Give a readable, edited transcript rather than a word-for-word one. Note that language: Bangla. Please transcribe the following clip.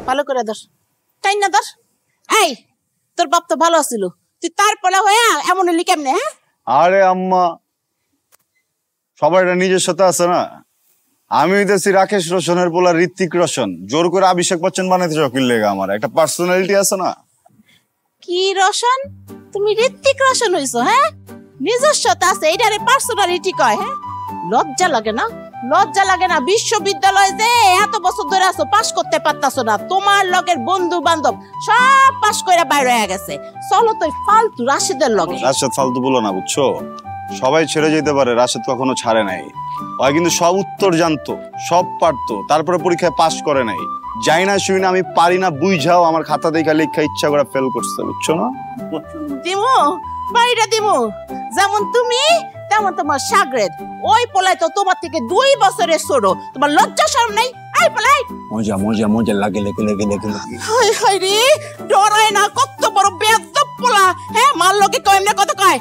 ভালো করে ধর, তাই না ধর। এই তোর বাপ তো ভালো ছিল, তুই তার পোলা হয়ে এমন হলি কেমনে? হ্যাঁ আরে আম্মা, সবার নিজের সাথে আছে না। আমি হইতেছি রাকেশ রোশনের পোলা ঋত্বিক রোশন, জোর করে অভিষেক বচ্চন বানাইতে শখিল লেগে। আমার একটা পার্সোনালিটি আছে না। কি রোশন? তুমি ঋত্বিক রোশন হইছো? হ্যাঁ, নিজস্বতা আছে, এইটারে পার্সোনালিটি কয়? হ্যাঁ, লজ্জা লাগে না? লজ্জা লাগে না? বিশ্ববিদ্যালয়ে যে এত বছর ধরে আছো, পাস করতে পারতাছো না। তোমার লগের বন্ধু বান্ধব সব পাস করে বাইরে হয়ে গেছে। চলো তো ফালতু রাশেদের লগে। রাশেদ ফালতু বলো না, বুঝছো? সবাই ছেড়ে যেতে পারে, রাশেদ কখনো ছাড়ে নাই। ওই কিন্তু সব উত্তর জানতো, সব পারতো, তারপরে পরীক্ষায় পাস করে নাই। যাই না শুই না, আমি পারি না বুঝাও, আমার খাতা দেখা লেখা ইচ্ছা করে ফেল করছে, বুঝছো না? দিমু, বাড়িটা দিমু। যেমন তুমি তেমন তোমার সাগরেদ। ওই পোলাই তো তোমার থেকে 2 বছরের ছোট। তোমার লজ্জা শরম নাই? এই পোলাই মজা মজা মজা লাগে লেগে লেগে লেগে লেগে। হাই হাই রে, ডরায় না? কত বড় বেয়াদব পোলা। হ্যাঁ, মার লগে কয় এমনি কথা কয়।